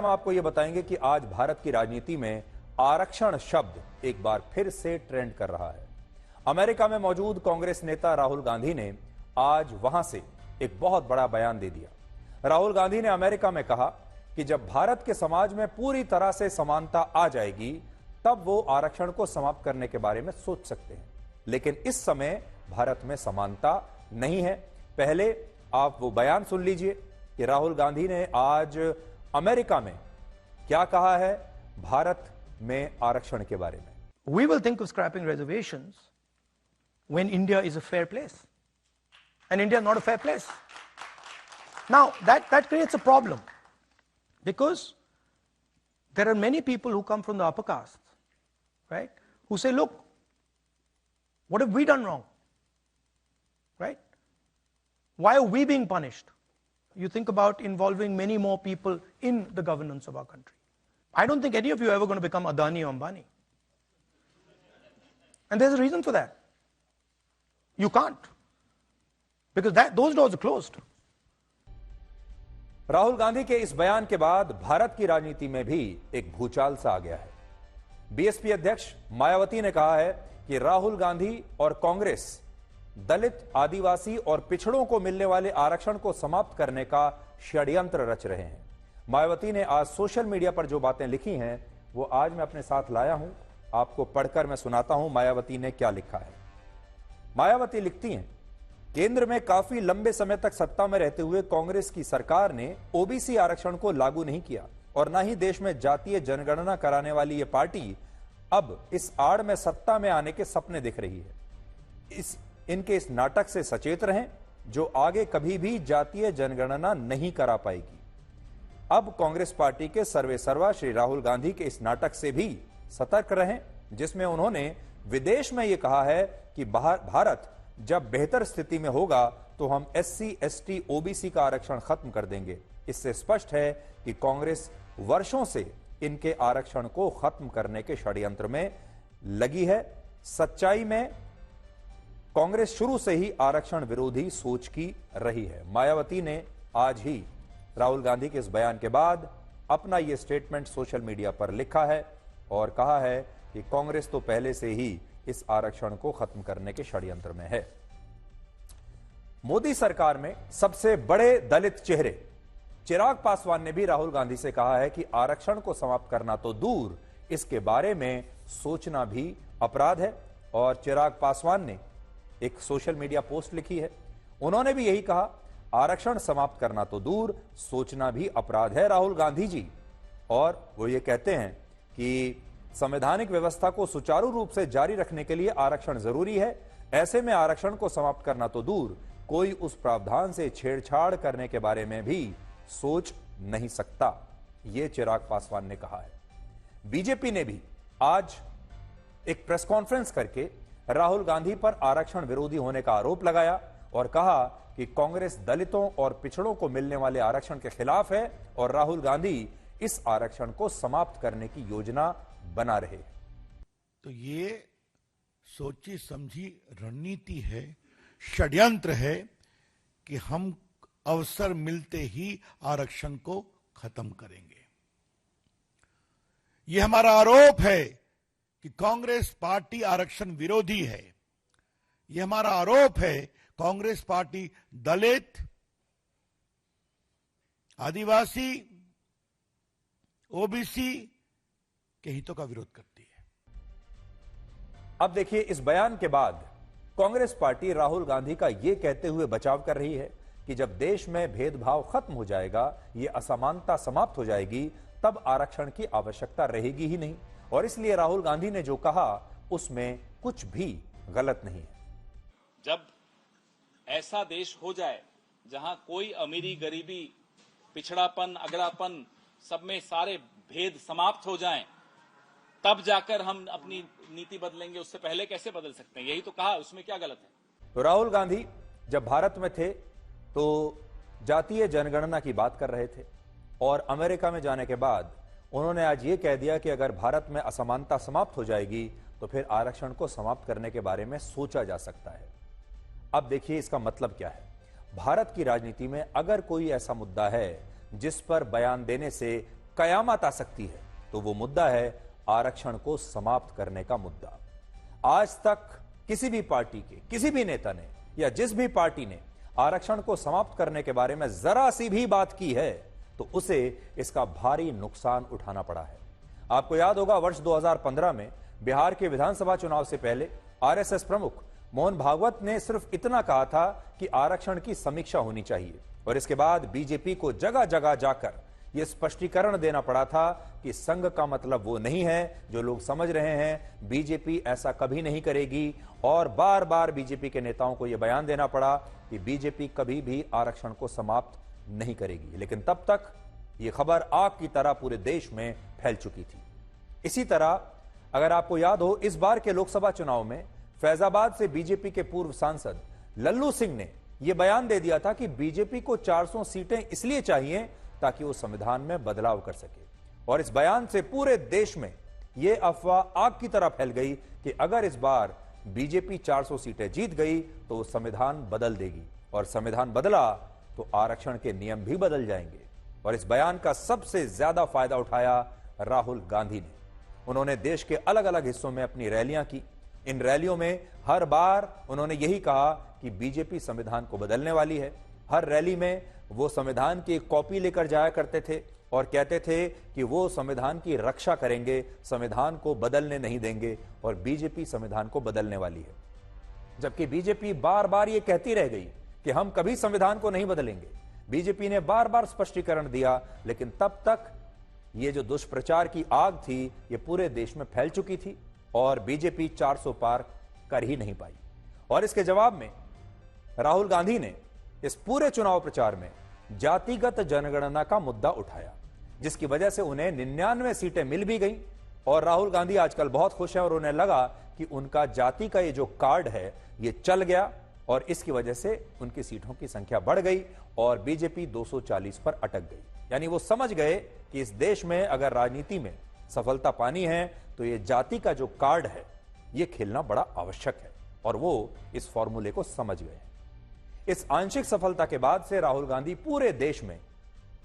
हम आपको यह बताएंगे कि आज भारत की राजनीति में आरक्षण शब्द एक बार फिर से ट्रेंड कर रहा है। अमेरिका में मौजूद कांग्रेस नेता राहुल गांधी ने आज वहां से एक बहुत बड़ा बयान दे दिया। राहुल गांधी ने अमेरिका में कहा कि जब भारत के समाज में पूरी तरह से समानता आ जाएगी तब वो आरक्षण को समाप्त करने के बारे में सोच सकते हैं, लेकिन इस समय भारत में समानता नहीं है। पहले आप वो बयान सुन लीजिए कि राहुल गांधी ने आज अमेरिका में क्या कहा है भारत में आरक्षण के बारे में। We will think of scrapping reservations when India is a fair place, and India is not a fair place. Now that creates a problem, because there are many people who come from the upper caste, right, who say, look, what have we done wrong, right? Why are we being punished? You think about involving many more people in the governance of our country. I don't think any of you are ever going to become Adani or Ambani. And there's a reason for that. You can't. Because those doors are closed. Rahul Gandhi के इस बयान के बाद भारत की राजनीति में भी एक भूचाल सा आ गया है। बीएसपी अध्यक्ष मायावती ने कहा है कि राहुल गांधी और कांग्रेस दलित, आदिवासी और पिछड़ों को मिलने वाले आरक्षण को समाप्त करने का षड्यंत्र रच रहे हैं। मायावती ने आज सोशल मीडिया पर जो बातें लिखी हैं वो आज मैं अपने साथ लाया हूं, आपको पढ़कर मैं सुनाता हूं मायावती ने क्या लिखा है। मायावती लिखती हैं, केंद्र में काफी लंबे समय तक सत्ता में रहते हुए कांग्रेस की सरकार ने ओबीसी आरक्षण को लागू नहीं किया और न ही देश में जातीय जनगणना कराने वाली यह पार्टी अब इस आड़ में सत्ता में आने के सपने दिख रही है। इनके इस नाटक से सचेत रहें जो आगे कभी भी जातीय जनगणना नहीं करा पाएगी। अब कांग्रेस पार्टी के सर्वेसर्वा श्री राहुल गांधी के इस नाटक से भी सतर्क रहें, जिसमें उन्होंने विदेश में यह कहा है कि भारत जब बेहतर स्थिति में होगा तो हम एससी, एसटी, ओबीसी का आरक्षण खत्म कर देंगे। इससे स्पष्ट है कि कांग्रेस वर्षों से इनके आरक्षण को खत्म करने के षड्यंत्र में लगी है। सच्चाई में कांग्रेस शुरू से ही आरक्षण विरोधी सोच की रही है। मायावती ने आज ही राहुल गांधी के इस बयान के बाद अपना यह स्टेटमेंट सोशल मीडिया पर लिखा है और कहा है कि कांग्रेस तो पहले से ही इस आरक्षण को खत्म करने के षड्यंत्र में है। मोदी सरकार में सबसे बड़े दलित चेहरे चिराग पासवान ने भी राहुल गांधी से कहा है कि आरक्षण को समाप्त करना तो दूर, इसके बारे में सोचना भी अपराध है। और चिराग पासवान ने एक सोशल मीडिया पोस्ट लिखी है, उन्होंने भी यही कहा, आरक्षण समाप्त करना तो दूर, सोचना भी अपराध है राहुल गांधी जी। और वो ये कहते हैं कि संवैधानिक व्यवस्था को सुचारू रूप से जारी रखने के लिए आरक्षण जरूरी है। ऐसे में आरक्षण को समाप्त करना तो दूर, कोई उस प्रावधान से छेड़छाड़ करने के बारे में भी सोच नहीं सकता, ये चिराग पासवान ने कहा है। बीजेपी ने भी आज एक प्रेस कॉन्फ्रेंस करके राहुल गांधी पर आरक्षण विरोधी होने का आरोप लगाया और कहा कि कांग्रेस दलितों और पिछड़ों को मिलने वाले आरक्षण के खिलाफ है और राहुल गांधी इस आरक्षण को समाप्त करने की योजना बना रहे। तो ये सोची समझी रणनीति है, षड्यंत्र है कि हम अवसर मिलते ही आरक्षण को खत्म करेंगे। यह हमारा आरोप है कि कांग्रेस पार्टी आरक्षण विरोधी है। यह हमारा आरोप है कांग्रेस पार्टी दलित, आदिवासी, ओबीसी के हितों का विरोध करती है। अब देखिए, इस बयान के बाद कांग्रेस पार्टी राहुल गांधी का यह कहते हुए बचाव कर रही है कि जब देश में भेदभाव खत्म हो जाएगा, यह असमानता समाप्त हो जाएगी, तब आरक्षण की आवश्यकता रहेगी ही नहीं। और इसलिए राहुल गांधी ने जो कहा उसमें कुछ भी गलत नहीं है। जब ऐसा देश हो जाए जहां कोई अमीरी, गरीबी, पिछड़ापन, अगड़ापन, सब में सारे भेद समाप्त हो जाएं, तब जाकर हम अपनी नीति बदलेंगे। उससे पहले कैसे बदल सकते हैं? यही तो कहा, उसमें क्या गलत है? तो राहुल गांधी जब भारत में थे तो जातीय जनगणना की बात कर रहे थे और अमेरिका में जाने के बाद उन्होंने आज ये कह दिया कि अगर भारत में असमानता समाप्त हो जाएगी तो फिर आरक्षण को समाप्त करने के बारे में सोचा जा सकता है। अब देखिए इसका मतलब क्या है। भारत की राजनीति में अगर कोई ऐसा मुद्दा है जिस पर बयान देने से कयामत आ सकती है तो वो मुद्दा है आरक्षण को समाप्त करने का मुद्दा। आज तक किसी भी पार्टी के किसी भी नेता ने या जिस भी पार्टी ने आरक्षण को समाप्त करने के बारे में जरा सी भी बात की है तो उसे इसका भारी नुकसान उठाना पड़ा है। आपको याद होगा वर्ष 2015 में बिहार के विधानसभा चुनाव से पहले आरएसएस प्रमुख मोहन भागवत ने सिर्फ इतना कहा था कि आरक्षण की समीक्षा होनी चाहिए और इसके बाद बीजेपी को जगह जगह जाकर यह स्पष्टीकरण देना पड़ा था कि संघ का मतलब वो नहीं है जो लोग समझ रहे हैं। बीजेपी ऐसा कभी नहीं करेगी और बार बार बीजेपी के नेताओं को यह बयान देना पड़ा कि बीजेपी कभी भी आरक्षण को समाप्त नहीं करेगी। लेकिन तब तक यह खबर आग की तरह पूरे देश में फैल चुकी थी। इसी तरह अगर आपको याद हो इस बार के लोकसभा चुनाव में फैजाबाद से बीजेपी के पूर्व सांसद लल्लू सिंह ने यह बयान दे दिया था कि बीजेपी को 400 सीटें इसलिए चाहिए ताकि वो संविधान में बदलाव कर सके और इस बयान से पूरे देश में यह अफवाह आग की तरह फैल गई कि अगर इस बार बीजेपी 400 सीटें जीत गई तो वो संविधान बदल देगी और संविधान बदला तो आरक्षण के नियम भी बदल जाएंगे। और इस बयान का सबसे ज्यादा फायदा उठाया राहुल गांधी ने। उन्होंने देश के अलग अलग हिस्सों में अपनी रैलियां की। इन रैलियों में हर बार उन्होंने यही कहा कि बीजेपी संविधान को बदलने वाली है। हर रैली में वो संविधान की एक कॉपी लेकर जाया करते थे और कहते थे कि वो संविधान की रक्षा करेंगे, संविधान को बदलने नहीं देंगे और बीजेपी संविधान को बदलने वाली है। जबकि बीजेपी बार बार ये कहती रह गई कि हम कभी संविधान को नहीं बदलेंगे। बीजेपी ने बार बार स्पष्टीकरण दिया लेकिन तब तक ये जो दुष्प्रचार की आग थी ये पूरे देश में फैल चुकी थी और बीजेपी 400 पार कर ही नहीं पाई। और इसके जवाब में राहुल गांधी ने इस पूरे चुनाव प्रचार में जातिगत जनगणना का मुद्दा उठाया जिसकी वजह से उन्हें 99 सीटें मिल भी गईं और राहुल गांधी आजकल बहुत खुश हैं और उन्हें लगा कि उनका जाति का ये जो कार्ड है ये चल गया और इसकी वजह से उनकी सीटों की संख्या बढ़ गई और बीजेपी 240 पर अटक गई। यानी वो समझ गए कि इस देश में अगर राजनीति में सफलता पानी है तो ये जाति का जो कार्ड है ये खेलना बड़ा आवश्यक है और वो इस फॉर्मूले को समझ गए। इस आंशिक सफलता के बाद से राहुल गांधी पूरे देश में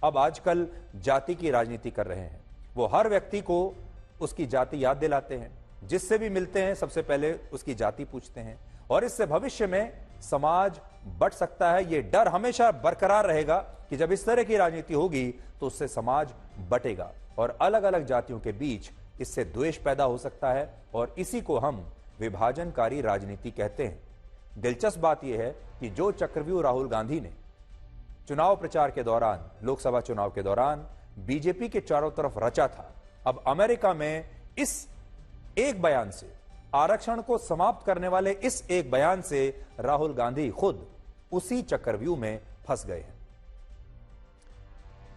अब आजकल जाति की राजनीति कर रहे हैं। वो हर व्यक्ति को उसकी जाति याद दिलाते हैं, जिससे भी मिलते हैं सबसे पहले उसकी जाति पूछते हैं और इससे भविष्य में समाज बट सकता है। ये डर हमेशा बरकरार रहेगा कि जब इस तरह की राजनीति होगी तो उससे समाज बटेगा और अलग अलग जातियों के बीच इससे द्वेष पैदा हो सकता है और इसी को हम विभाजनकारी राजनीति कहते हैं। दिलचस्प बात यह है कि जो चक्रव्यूह राहुल गांधी ने चुनाव प्रचार के दौरान, लोकसभा चुनाव के दौरान बीजेपी के चारों तरफ रचा था, अब अमेरिका में इस एक बयान से, आरक्षण को समाप्त करने वाले इस एक बयान से राहुल गांधी खुद उसी चक्रव्यूह में फंस गए हैं।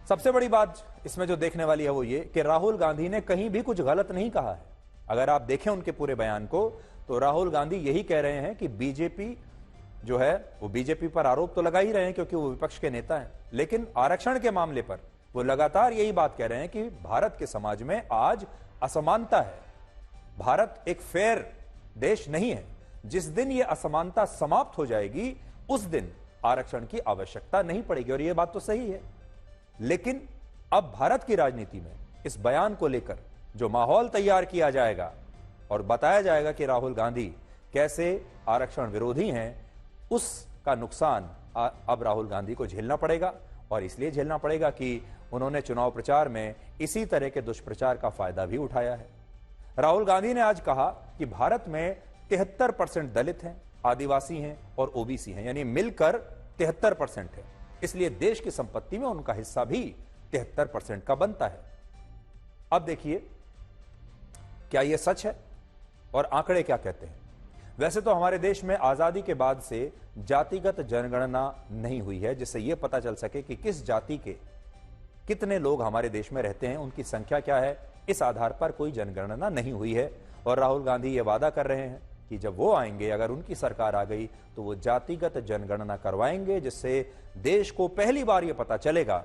सबसे बड़ी बात इसमें जो देखने वाली है वो ये कि राहुल गांधी ने कहीं भी कुछ गलत नहीं कहा है। अगर आप देखें उनके पूरे बयान को तो राहुल गांधी यही कह रहे हैं कि बीजेपी जो है वो बीजेपी पर आरोप तो लगा ही रहे हैं क्योंकि वो विपक्ष के नेता हैं, लेकिन आरक्षण के मामले पर वो लगातार यही बात कह रहे हैं कि भारत के समाज में आज असमानता है। भारत एक फेयर देश नहीं है। जिस दिन ये असमानता समाप्त हो जाएगी उस दिन आरक्षण की आवश्यकता नहीं पड़ेगी और ये बात तो सही है। लेकिन अब भारत की राजनीति में इस बयान को लेकर जो माहौल तैयार किया जाएगा और बताया जाएगा कि राहुल गांधी कैसे आरक्षण विरोधी हैं, उसका नुकसान अब राहुल गांधी को झेलना पड़ेगा और इसलिए झेलना पड़ेगा कि उन्होंने चुनाव प्रचार में इसी तरह के दुष्प्रचार का फायदा भी उठाया है। राहुल गांधी ने आज कहा कि भारत में 73% दलित हैं, आदिवासी हैं और ओबीसी हैं, यानी मिलकर 73% है। इसलिए देश की संपत्ति में उनका हिस्सा भी 73% का बनता है। अब देखिए क्या यह सच है और आंकड़े क्या कहते हैं। वैसे तो हमारे देश में आजादी के बाद से जातिगत जनगणना नहीं हुई है जिससे यह पता चल सके कि किस जाति के कितने लोग हमारे देश में रहते हैं, उनकी संख्या क्या है। इस आधार पर कोई जनगणना नहीं हुई है और राहुल गांधी यह वादा कर रहे हैं कि जब वो आएंगे, अगर उनकी सरकार आ गई तो वो जातिगत जनगणना करवाएंगे जिससे देश को पहली बार यह पता चलेगा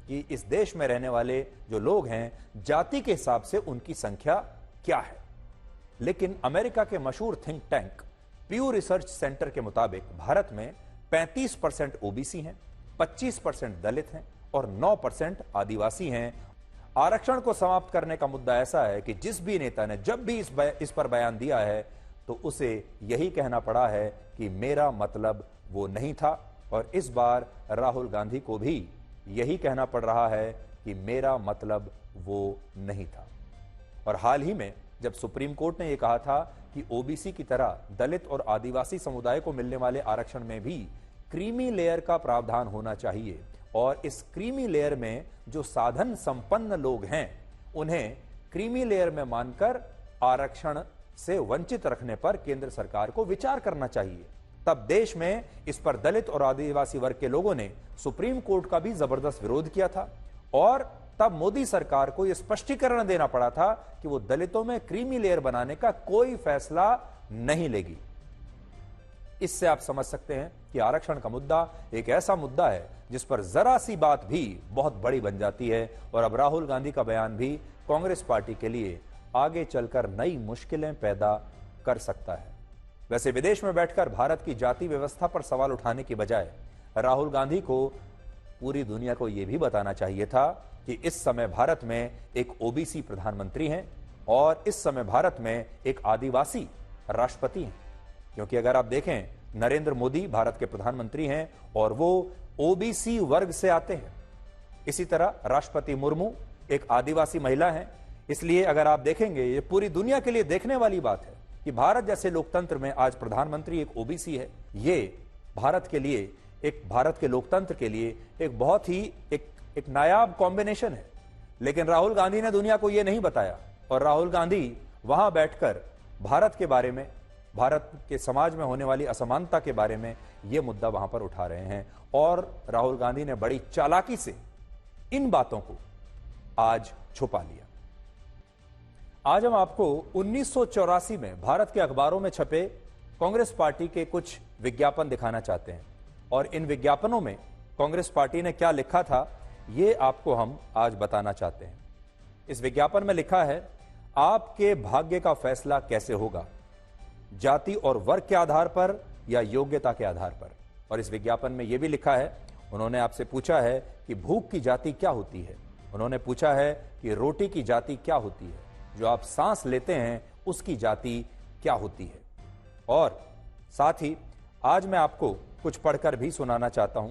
कि इस देश में रहने वाले जो लोग हैं जाति के हिसाब से उनकी संख्या क्या है। लेकिन अमेरिका के मशहूर थिंक टैंक प्यू रिसर्च सेंटर के मुताबिक भारत में 35% ओबीसी हैं, 25% दलित हैं और 9% आदिवासी हैं। आरक्षण को समाप्त करने का मुद्दा ऐसा है कि जिस भी नेता ने जब भी इस पर बयान दिया है तो उसे यही कहना पड़ा है कि मेरा मतलब वो नहीं था, और इस बार राहुल गांधी को भी यही कहना पड़ रहा है कि मेरा मतलब वो नहीं था। और हाल ही में जब सुप्रीम कोर्ट ने यह कहा था कि ओबीसी की तरह दलित और आदिवासी समुदाय को मिलने वाले आरक्षण में भी क्रीमी लेयर का प्रावधान होना चाहिए, और इस क्रीमी लेयर में जो साधन संपन्न लोग हैं उन्हें क्रीमी लेयर में मानकर आरक्षण से वंचित रखने पर केंद्र सरकार को विचार करना चाहिए। तब देश में इस पर दलित और आदिवासी वर्ग के लोगों ने सुप्रीम कोर्ट का भी जबरदस्त विरोध किया था, और तब मोदी सरकार को यह स्पष्टीकरण देना पड़ा था कि वो दलितों में क्रीमी लेयर बनाने का कोई फैसला नहीं लेगी। इससे आप समझ सकते हैं कि आरक्षण का मुद्दा एक ऐसा मुद्दा है जिस पर जरा सी बात भी बहुत बड़ी बन जाती है, और अब राहुल गांधी का बयान भी कांग्रेस पार्टी के लिए आगे चलकर नई मुश्किलें पैदा कर सकता है। वैसे विदेश में बैठकर भारत की जाति व्यवस्था पर सवाल उठाने की बजाय राहुल गांधी को पूरी दुनिया को यह भी बताना चाहिए था कि इस समय भारत में एक ओबीसी प्रधानमंत्री हैं और इस समय भारत में एक आदिवासी राष्ट्रपति हैं। क्योंकि अगर आप देखें, नरेंद्र मोदी भारत के प्रधानमंत्री हैं और वो ओबीसी वर्ग से आते हैं। इसी तरह राष्ट्रपति मुर्मू एक आदिवासी महिला हैं। इसलिए अगर आप देखेंगे, ये पूरी दुनिया के लिए देखने वाली बात है कि भारत जैसे लोकतंत्र में आज प्रधानमंत्री एक ओबीसी है। ये भारत के लिए, भारत के लोकतंत्र के लिए एक बहुत ही एक नायाब कॉम्बिनेशन है। लेकिन राहुल गांधी ने दुनिया को यह नहीं बताया, और राहुल गांधी वहां बैठकर भारत के बारे में, भारत के समाज में होने वाली असमानता के बारे में यह मुद्दा वहां पर उठा रहे हैं। और राहुल गांधी ने बड़ी चालाकी से इन बातों को आज छुपा लिया। आज हम आपको 1984 में भारत के अखबारों में छपे कांग्रेस पार्टी के कुछ विज्ञापन दिखाना चाहते हैं, और इन विज्ञापनों में कांग्रेस पार्टी ने क्या लिखा था ये आपको हम आज बताना चाहते हैं। इस विज्ञापन में लिखा है, आपके भाग्य का फैसला कैसे होगा, जाति और वर्ग के आधार पर या योग्यता के आधार पर। और इस विज्ञापन में यह भी लिखा है, उन्होंने आपसे पूछा है कि भूख की जाति क्या होती है, उन्होंने पूछा है कि रोटी की जाति क्या होती है, जो आप सांस लेते हैं उसकी जाति क्या होती है। और साथ ही आज मैं आपको कुछ पढ़कर भी सुनाना चाहता हूं।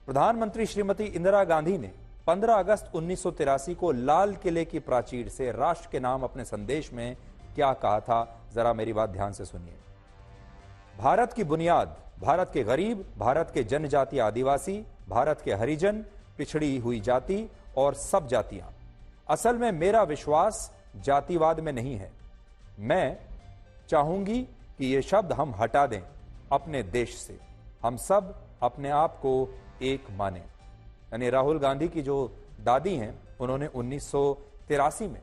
प्रधानमंत्री श्रीमती इंदिरा गांधी ने 15 अगस्त 1983 को लाल किले की प्राचीर से राष्ट्र के नाम अपने संदेश में क्या कहा था, जरा मेरी बात ध्यान से सुनिए। भारत की बुनियाद भारत के गरीब, भारत के जनजातीय आदिवासी, भारत के हरिजन, पिछड़ी हुई जाति और सब जातियां। असल में मेरा विश्वास जातिवाद में नहीं है। मैं चाहूंगी कि ये शब्द हम हटा दें अपने देश से, हम सब अपने आप को एक माने। यानी राहुल गांधी की जो दादी हैं, उन्होंने 1983 में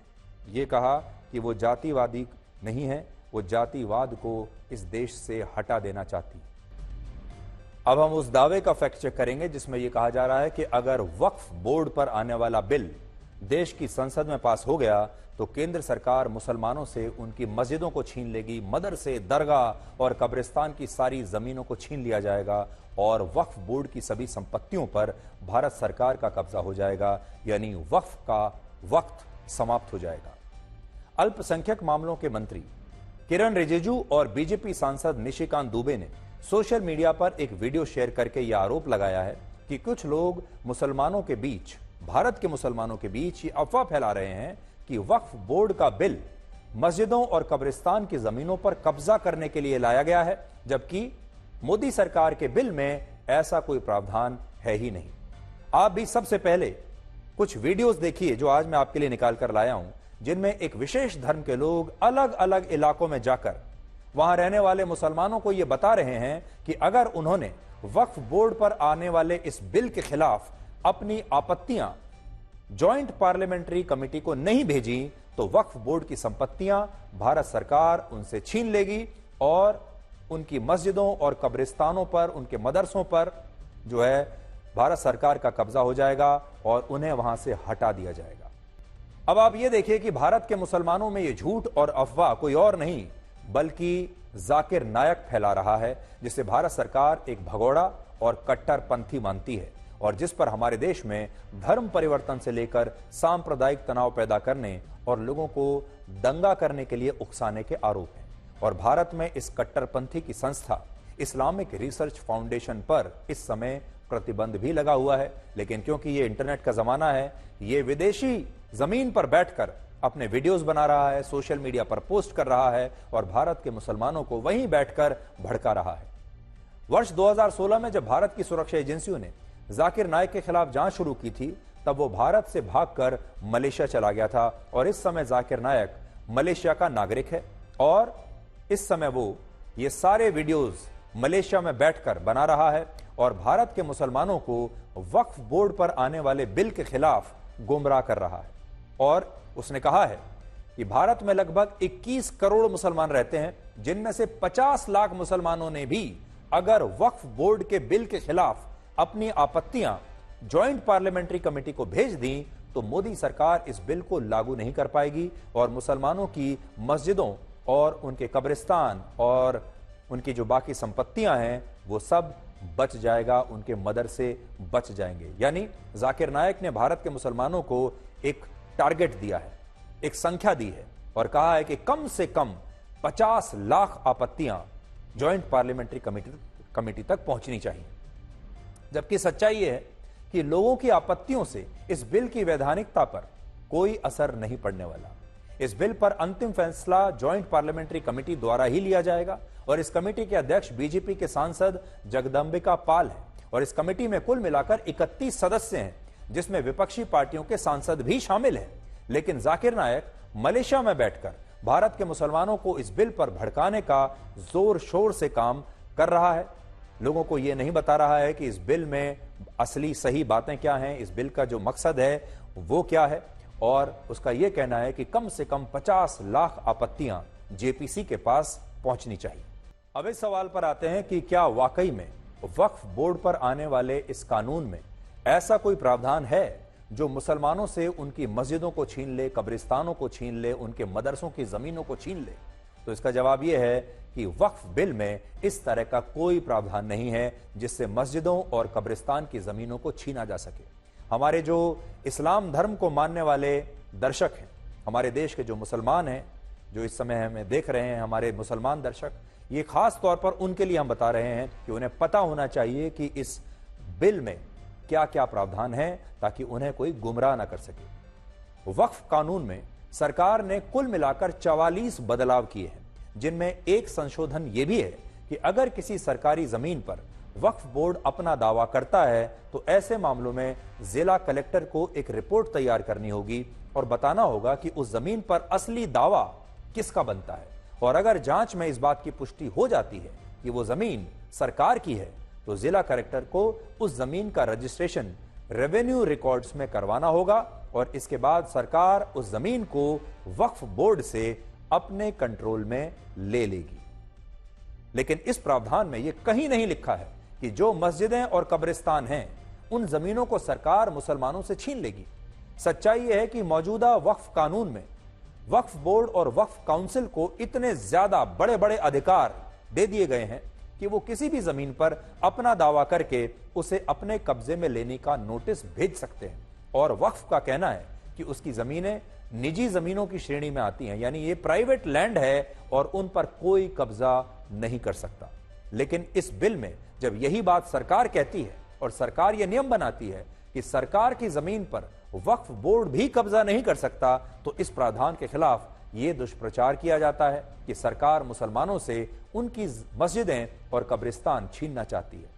ये कहा कि वो जातिवादी नहीं है, वो जातिवाद को इस देश से हटा देना चाहती है। अब हम उस दावे का फैक्ट चेक करेंगे जिसमें यह कहा जा रहा है कि अगर वक्फ बोर्ड पर आने वाला बिल देश की संसद में पास हो गया तो केंद्र सरकार मुसलमानों से उनकी मस्जिदों को छीन लेगी, मदरसे, दरगाह और कब्रिस्तान की सारी जमीनों को छीन लिया जाएगा और वक्फ बोर्ड की सभी संपत्तियों पर भारत सरकार का कब्जा हो जाएगा, यानी वक्फ का वक्त समाप्त हो जाएगा। अल्पसंख्यक मामलों के मंत्री किरण रिजिजू और बीजेपी सांसद निशिकांत दुबे ने सोशल मीडिया पर एक वीडियो शेयर करके यह आरोप लगाया है कि कुछ लोग मुसलमानों के बीच, भारत के मुसलमानों के बीच ये अफवाह फैला रहे हैं कि वक्फ बोर्ड का बिल मस्जिदों और कब्रिस्तान की जमीनों पर कब्जा करने के लिए लाया गया है, जबकि मोदी सरकार के बिल में ऐसा कोई प्रावधान है ही नहीं। आप भी सबसे पहले कुछ वीडियोस देखिए जो आज मैं आपके लिए निकाल कर लाया हूं, जिनमें एक विशेष धर्म के लोग अलग अलग इलाकों में जाकर वहां रहने वाले मुसलमानों को यह बता रहे हैं कि अगर उन्होंने वक्फ बोर्ड पर आने वाले इस बिल के खिलाफ अपनी आपत्तियां जॉइंट पार्लियामेंट्री कमेटी को नहीं भेजी तो वक्फ बोर्ड की संपत्तियां भारत सरकार उनसे छीन लेगी और उनकी मस्जिदों और कब्रिस्तानों पर, उनके मदरसों पर जो है भारत सरकार का कब्जा हो जाएगा और उन्हें वहां से हटा दिया जाएगा। अब आप यह देखिए कि भारत के मुसलमानों में यह झूठ और अफवाह कोई और नहीं बल्कि जाकिर नायक फैला रहा है, जिसे भारत सरकार एक भगोड़ा और कट्टरपंथी मानती है। और जिस पर हमारे देश में धर्म परिवर्तन से लेकर सांप्रदायिक तनाव पैदा करने और लोगों को दंगा करने के लिए उकसाने के आरोप हैं। और भारत में इस कट्टरपंथी की संस्था इस्लामिक रिसर्च फाउंडेशन पर इस समय प्रतिबंध भी लगा हुआ है। लेकिन क्योंकि ये इंटरनेट का जमाना है, ये विदेशी जमीन पर बैठकर अपने वीडियोस बना रहा है, सोशल मीडिया पर पोस्ट कर रहा है और भारत के मुसलमानों को वहीं बैठकर भड़का रहा है। वर्ष 2016 में जब भारत की सुरक्षा एजेंसियों ने जाकिर नायक के खिलाफ जांच शुरू की थी, तब वो भारत से भागकर मलेशिया चला गया था और इस समय जाकिर नायक मलेशिया का नागरिक है और इस समय वो ये सारे वीडियोस मलेशिया में बैठकर बना रहा है और भारत के मुसलमानों को वक्फ बोर्ड पर आने वाले बिल के खिलाफ गुमराह कर रहा है। और उसने कहा है कि भारत में लगभग 21 करोड़ मुसलमान रहते हैं, जिनमें से 50 लाख मुसलमानों ने भी अगर वक्फ बोर्ड के बिल के खिलाफ अपनी आपत्तियां ज्वाइंट पार्लियामेंट्री कमेटी को भेज दी तो मोदी सरकार इस बिल को लागू नहीं कर पाएगी और मुसलमानों की मस्जिदों और उनके कब्रिस्तान और उनकी जो बाकी संपत्तियां हैं वो सब बच जाएगा, उनके मदरसे बच जाएंगे। यानी जाकिर नायक ने भारत के मुसलमानों को एक टारगेट दिया है, एक संख्या दी है और कहा है कि कम से कम 50 लाख आपत्तियां ज्वाइंट पार्लियामेंट्री कमेटी तक पहुंचनी चाहिए। जबकि सच्चाई यह है कि लोगों की आपत्तियों से इस बिल की वैधानिकता पर कोई असर नहीं पड़ने वाला। इस बिल पर अंतिम फैसला ज्वाइंट पार्लियामेंट्री कमेटी द्वारा ही लिया जाएगा और इस कमेटी के अध्यक्ष बीजेपी के सांसद जगदंबिका पाल है और इस कमेटी में कुल मिलाकर 31 सदस्य हैं, जिसमें विपक्षी पार्टियों के सांसद भी शामिल हैं। लेकिन जाकिर नायक मलेशिया में बैठकर भारत के मुसलमानों को इस बिल पर भड़काने का जोर शोर से काम कर रहा है। लोगों को यह नहीं बता रहा है कि इस बिल में असली सही बातें क्या हैं, इस बिल का जो मकसद है वो क्या है। और उसका यह कहना है कि कम से कम 50 लाख आपत्तियां जेपीसी के पास पहुंचनी चाहिए। अब इस सवाल पर आते हैं कि क्या वाकई में वक्फ बोर्ड पर आने वाले इस कानून में ऐसा कोई प्रावधान है जो मुसलमानों से उनकी मस्जिदों को छीन ले, कब्रिस्तानों को छीन ले, उनके मदरसों की जमीनों को छीन ले। तो इसका जवाब यह है कि वक्फ बिल में इस तरह का कोई प्रावधान नहीं है जिससे मस्जिदों और कब्रिस्तान की जमीनों को छीना जा सके। हमारे जो इस्लाम धर्म को मानने वाले दर्शक हैं, हमारे देश के जो मुसलमान हैं, जो इस समय हमें देख रहे हैं, हमारे मुसलमान दर्शक, ये खास तौर पर उनके लिए हम बता रहे हैं कि उन्हें पता होना चाहिए कि इस बिल में क्या क्या प्रावधान है ताकि उन्हें कोई गुमराह ना कर सके। वक्फ कानून में सरकार ने कुल मिलाकर 44 बदलाव किए हैं, जिनमें एक संशोधन यह भी है कि अगर किसी सरकारी जमीन पर वक्फ बोर्ड अपना दावा करता है तो ऐसे मामलों में जिला कलेक्टर को एक रिपोर्ट तैयार करनी होगी और बताना होगा कि उस जमीन पर असली दावा किसका बनता है। और अगर जांच में इस बात की पुष्टि हो जाती है कि वो जमीन सरकार की है तो जिला कलेक्टर को उस जमीन का रजिस्ट्रेशन रेवेन्यू रिकॉर्ड्स में करवाना होगा और इसके बाद सरकार उस जमीन को वक्फ बोर्ड से अपने कंट्रोल में ले लेगी। लेकिन इस प्रावधान में यह कहीं नहीं लिखा है कि जो मस्जिदें और कब्रिस्तान हैं उन जमीनों को सरकार मुसलमानों से छीन लेगी। सच्चाई यह है कि मौजूदा वक्फ कानून में वक्फ बोर्ड और वक्फ काउंसिल को इतने ज्यादा बड़े बड़े अधिकार दे दिए गए हैं कि वो किसी भी जमीन पर अपना दावा करके उसे अपने कब्जे में लेने का नोटिस भेज सकते हैं। और वक्फ का कहना है कि उसकी जमीनें निजी जमीनों की श्रेणी में आती हैं, यानी ये प्राइवेट लैंड है और उन पर कोई कब्जा नहीं कर सकता। लेकिन इस बिल में जब यही बात सरकार कहती है और सरकार यह नियम बनाती है कि सरकार की जमीन पर वक्फ बोर्ड भी कब्जा नहीं कर सकता, तो इस प्रावधान के खिलाफ यह दुष्प्रचार किया जाता है कि सरकार मुसलमानों से उनकी मस्जिदें और कब्रिस्तान छीनना चाहती है।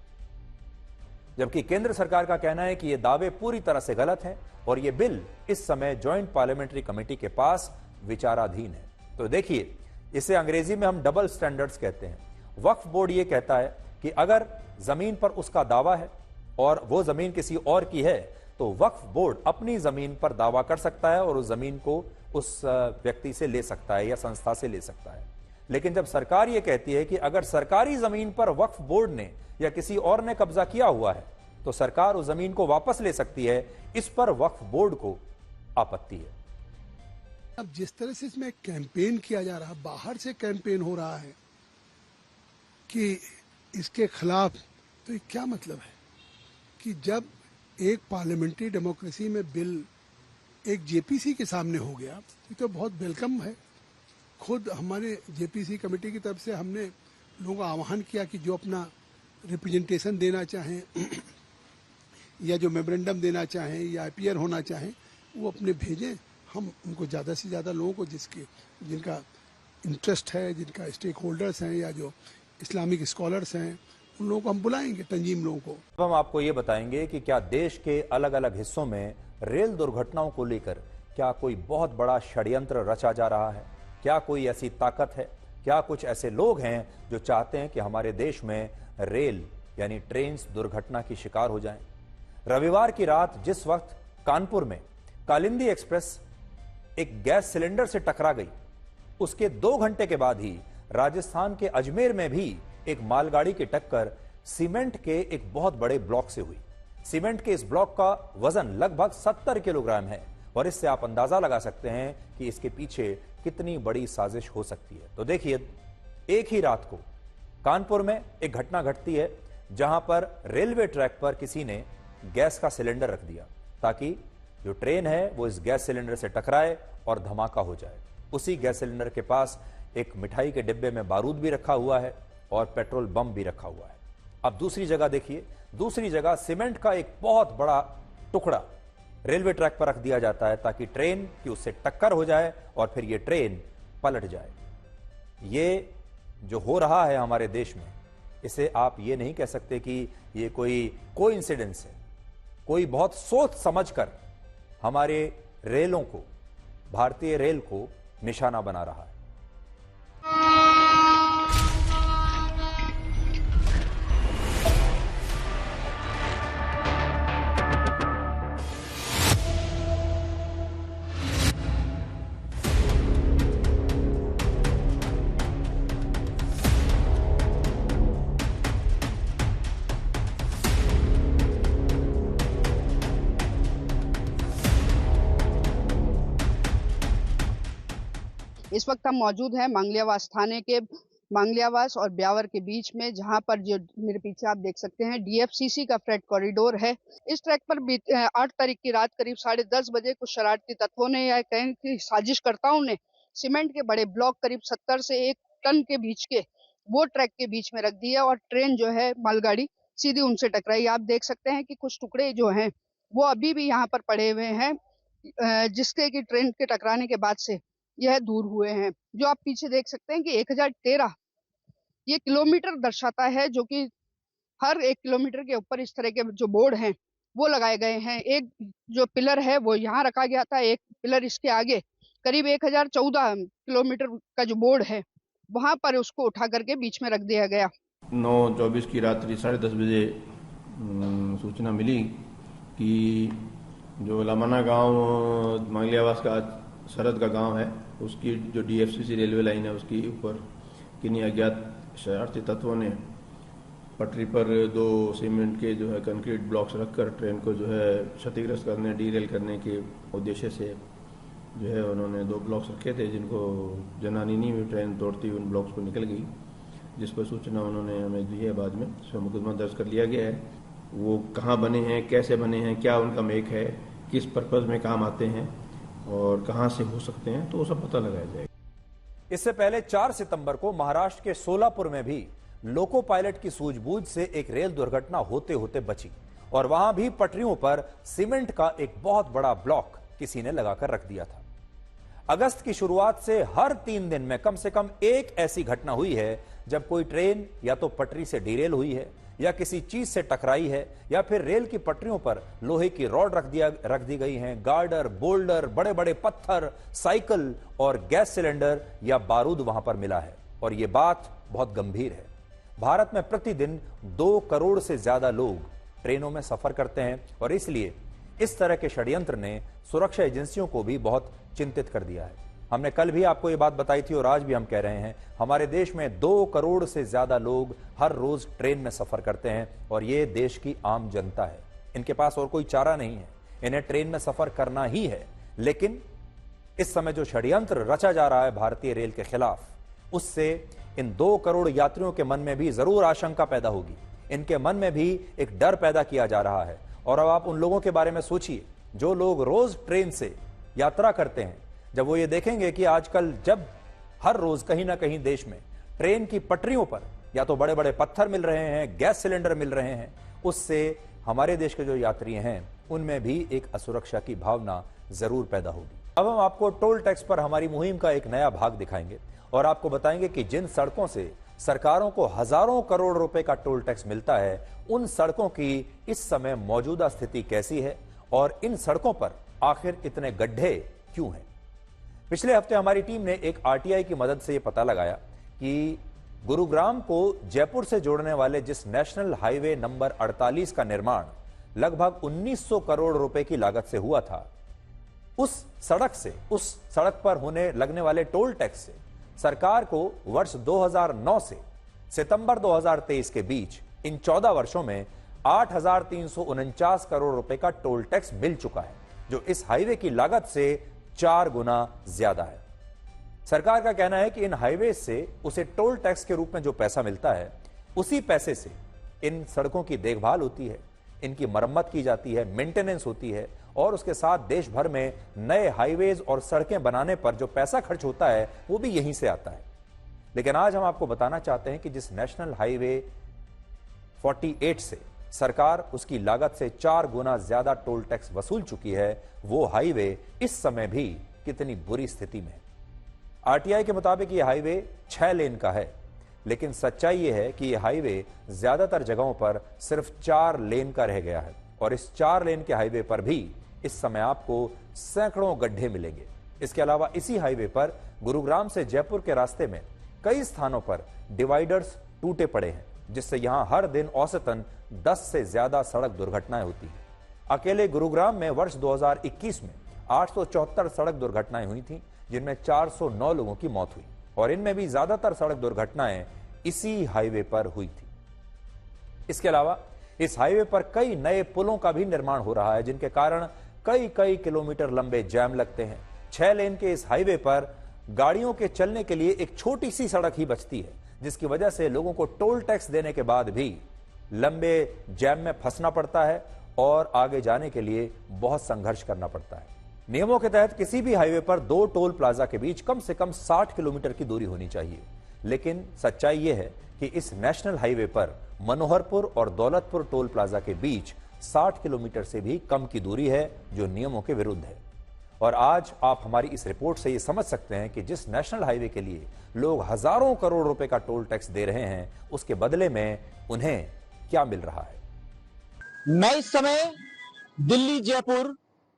जबकि केंद्र सरकार का कहना है कि यह दावे पूरी तरह से गलत हैं और यह बिल इस समय ज्वाइंट पार्लियामेंट्री कमेटी के पास विचाराधीन है। तो देखिए, इसे अंग्रेजी में हम डबल स्टैंडर्ड्स कहते हैं। वक्फ बोर्ड यह कहता है कि अगर जमीन पर उसका दावा है और वो जमीन किसी और की है तो वक्फ बोर्ड अपनी जमीन पर दावा कर सकता है और उस जमीन को उस व्यक्ति से ले सकता है या संस्था से ले सकता है। लेकिन जब सरकार यह कहती है कि अगर सरकारी जमीन पर वक्फ बोर्ड ने या किसी और ने कब्जा किया हुआ है तो सरकार उस जमीन को वापस ले सकती है, इस पर वक्फ बोर्ड को आपत्ति है। अब जिस तरह से इसमें कैंपेन किया जा रहा है, बाहर से कैंपेन हो रहा है कि इसके खिलाफ, तो ये क्या मतलब है कि जब एक पार्लियामेंट्री डेमोक्रेसी में बिल एक जेपीसी के सामने हो गया, ये तो बहुत वेलकम है। खुद हमारे जेपीसी कमेटी की तरफ से हमने लोगों का आह्वान किया कि जो अपना रिप्रेजेंटेशन देना चाहें या जो मेमोरेंडम देना चाहें या अपीयर होना चाहें वो अपने भेजें। हम उनको ज़्यादा से ज़्यादा लोगों को जिनका इंटरेस्ट है, जिनका स्टेक होल्डर्स हैं या जो इस्लामिक स्कॉलर्स हैं, उन लोगों को हम बुलाएंगे, तंजीम लोगों को। अब हम आपको ये बताएंगे कि क्या देश के अलग अलग हिस्सों में रेल दुर्घटनाओं को लेकर क्या कोई बहुत बड़ा षड्यंत्र रचा जा रहा है, क्या कोई ऐसी ताकत है, क्या कुछ ऐसे लोग हैं जो चाहते हैं कि हमारे देश में रेल यानी ट्रेन दुर्घटना की शिकार हो जाएं। रविवार की रात जिस वक्त कानपुर में कालिंदी एक्सप्रेस एक गैस सिलेंडर से टकरा गई, उसके 2 घंटे के बाद ही राजस्थान के अजमेर में भी एक मालगाड़ी की टक्कर सीमेंट के एक बहुत बड़े ब्लॉक से हुई। सीमेंट के इस ब्लॉक का वजन लगभग 70 किलोग्राम है और इससे आप अंदाजा लगा सकते हैं कि इसके पीछे कितनी बड़ी साजिश हो सकती है। तो देखिए, एक ही रात को कानपुर में एक घटना घटती है जहां पर रेलवे ट्रैक पर किसी ने गैस का सिलेंडर रख दिया ताकि जो ट्रेन है वो इस गैस सिलेंडर से टकराए और धमाका हो जाए। उसी गैस सिलेंडर के पास एक मिठाई के डिब्बे में बारूद भी रखा हुआ है और पेट्रोल बम भी रखा हुआ है। अब दूसरी जगह देखिए, दूसरी जगह सीमेंट का एक बहुत बड़ा टुकड़ा रेलवे ट्रैक पर रख दिया जाता है ताकि ट्रेन की उससे टक्कर हो जाए और फिर ये ट्रेन पलट जाए। ये जो हो रहा है हमारे देश में, इसे आप ये नहीं कह सकते कि ये कोई कोइंसिडेंस है। कोई बहुत सोच समझकर हमारे रेलों को, भारतीय रेल को निशाना बना रहा है। इस वक्त हम मौजूद हैं मांगलियावास थाने के मांगलियावास और ब्यावर के बीच में, जहां पर जो मेरे पीछे आप देख सकते हैं डीएफसीसी का फ्रेट कॉरिडोर है। इस ट्रैक पर 8 तारीख की रात करीब 10:30 बजे कुछ शरारती तत्वों ने या कहें कि साजिशकर्ताओं ने सीमेंट के बड़े ब्लॉक करीब 70 से 1 टन के बीच के वो ट्रैक के बीच में रख दिया और ट्रेन जो है, मालगाड़ी सीधी उनसे टकराई। आप देख सकते हैं कि कुछ टुकड़े जो हैं वो अभी भी यहाँ पर पड़े हुए हैं, जिसके कि ट्रेन के टकराने के बाद से यह दूर हुए हैं। जो आप पीछे देख सकते हैं कि 1013 ये किलोमीटर दर्शाता है, जो कि हर 1 किलोमीटर के ऊपर इस तरह के जो बोर्ड हैं वो लगाए गए हैं। एक जो पिलर है वो यहाँ रखा गया था, एक पिलर इसके आगे करीब 1014 किलोमीटर का जो बोर्ड है वहां पर उसको उठा करके बीच में रख दिया गया। 9/24 की रात्रि 10:30 बजे सूचना मिली कि जो लमाना गांव मांगलियावास का सरहद का गांव है, उसकी जो डीएफसीसी रेलवे लाइन है उसके ऊपर किन्हीं अज्ञात शरारती तत्वों ने पटरी पर 2 सीमेंट के जो है कंक्रीट ब्लॉक्स रखकर ट्रेन को जो है क्षतिग्रस्त करने, डीरेल करने के उद्देश्य से जो है उन्होंने 2 ब्लॉक्स रखे थे, जिनको जनानी नहीं हुई, ट्रेन तोड़ती हुई उन ब्लॉक्स को निकल गई, जिस पर सूचना उन्होंने हमें दी है। बाद में इस पर मुकदमा दर्ज कर लिया गया है। वो कहाँ बने हैं, कैसे बने हैं, क्या उनका मेक है, किस पर्पज़ में काम आते हैं और कहां से हो सकते हैं, तो वो सब पता लगाया जाएगा। इससे पहले 4 सितंबर को महाराष्ट्र के सोलापुर में भी लोको पायलट की सूझबूझ से एक रेल दुर्घटना होते होते बची और वहां भी पटरियों पर सीमेंट का एक बहुत बड़ा ब्लॉक किसी ने लगाकर रख दिया था। अगस्त की शुरुआत से हर 3 दिन में कम से कम एक ऐसी घटना हुई है जब कोई ट्रेन या तो पटरी से डिरेल हुई है या किसी चीज से टकराई है या फिर रेल की पटरियों पर लोहे की रॉड रख दी गई हैं, गार्डर, बोल्डर, बड़े बड़े पत्थर, साइकिल और गैस सिलेंडर या बारूद वहां पर मिला है। और यह बात बहुत गंभीर है। भारत में प्रतिदिन 2 करोड़ से ज्यादा लोग ट्रेनों में सफर करते हैं और इसलिए इस तरह के षड्यंत्र ने सुरक्षा एजेंसियों को भी बहुत चिंतित कर दिया है। हमने कल भी आपको ये बात बताई थी और आज भी हम कह रहे हैं, हमारे देश में 2 करोड़ से ज्यादा लोग हर रोज ट्रेन में सफर करते हैं और ये देश की आम जनता है। इनके पास और कोई चारा नहीं है, इन्हें ट्रेन में सफर करना ही है। लेकिन इस समय जो षड्यंत्र रचा जा रहा है भारतीय रेल के खिलाफ, उससे इन 2 करोड़ यात्रियों के मन में भी जरूर आशंका पैदा होगी। इनके मन में भी एक डर पैदा किया जा रहा है और अब आप उन लोगों के बारे में सोचिए जो लोग रोज ट्रेन से यात्रा करते हैं। जब वो ये देखेंगे कि आजकल जब हर रोज कहीं ना कहीं देश में ट्रेन की पटरियों पर या तो बड़े बड़े पत्थर मिल रहे हैं, गैस सिलेंडर मिल रहे हैं, उससे हमारे देश के जो यात्री हैं उनमें भी एक असुरक्षा की भावना जरूर पैदा होगी। अब हम आपको टोल टैक्स पर हमारी मुहिम का एक नया भाग दिखाएंगे और आपको बताएंगे कि जिन सड़कों से सरकारों को हजारों करोड़ रुपए का टोल टैक्स मिलता है, उन सड़कों की इस समय मौजूदा स्थिति कैसी है और इन सड़कों पर आखिर इतने गड्ढे क्यों हैं। पिछले हफ्ते हमारी टीम ने एक आरटीआई की मदद से यह पता लगाया कि गुरुग्राम को जयपुर से जोड़ने वाले जिस नेशनल हाईवे नंबर 48 का निर्माण लगभग 1900 करोड़ रुपए की लागत से हुआ था, उस सड़क पर होने लगने वाले टोल टैक्स से सरकार को वर्ष 2009 से सितंबर 2023 के बीच इन 14 वर्षों में 8,349 करोड़ रुपए का टोल टैक्स मिल चुका है, जो इस हाईवे की लागत से 4 गुना ज्यादा है। सरकार का कहना है कि इन हाईवे से उसे टोल टैक्स के रूप में जो पैसा मिलता है, उसी पैसे से इन सड़कों की देखभाल होती है, इनकी मरम्मत की जाती है, मेंटेनेंस होती है और उसके साथ देश भर में नए हाईवेज और सड़कें बनाने पर जो पैसा खर्च होता है वो भी यहीं से आता है। लेकिन आज हम आपको बताना चाहते हैं कि जिस नेशनल हाईवे 48 से सरकार उसकी लागत से 4 गुना ज्यादा टोल टैक्स वसूल चुकी है, वो हाईवे इस समय भी कितनी बुरी स्थिति में है। आरटीआई के मुताबिक यह हाईवे 6 लेन का है, लेकिन सच्चाई यह है कि यह हाईवे ज्यादातर जगहों पर सिर्फ 4 लेन का रह गया है और इस 4 लेन के हाईवे पर भी इस समय आपको सैकड़ों गड्ढे मिलेंगे। इसके अलावा इसी हाईवे पर गुरुग्राम से जयपुर के रास्ते में कई स्थानों पर डिवाइडर्स टूटे पड़े हैं, जिससे यहां हर दिन औसतन 10 से ज्यादा सड़क दुर्घटनाएं होती हैं। अकेले गुरुग्राम में वर्ष 2021 में 874 सड़क दुर्घटनाएं हुई थी, जिनमें 409 लोगों की मौत हुई और इनमें भी ज्यादातर सड़क दुर्घटनाएं इसी हाईवे पर हुई थी। इसके अलावा इस हाईवे पर कई नए पुलों का भी निर्माण हो रहा है, जिनके कारण कई किलोमीटर लंबे जाम लगते हैं। 6 लेन के इस हाईवे पर गाड़ियों के चलने के लिए एक छोटी सी सड़क ही बचती है, जिसकी वजह से लोगों को टोल टैक्स देने के बाद भी लंबे जैम में फंसना पड़ता है और आगे जाने के लिए बहुत संघर्ष करना पड़ता है। नियमों के तहत किसी भी हाईवे पर 2 टोल प्लाजा के बीच कम से कम 60 किलोमीटर की दूरी होनी चाहिए, लेकिन सच्चाई यह है कि इस नेशनल हाईवे पर मनोहरपुर और दौलतपुर टोल प्लाजा के बीच 60 किलोमीटर से भी कम की दूरी है, जो नियमों के विरुद्ध है। और आज आप हमारी इस रिपोर्ट से यह समझ सकते हैं कि जिस नेशनल हाईवे के लिए लोग हजारों करोड़ रुपए का टोल टैक्स दे रहे हैं, उसके बदले में उन्हें क्या मिल रहा है। मैं इस समय दिल्ली जयपुर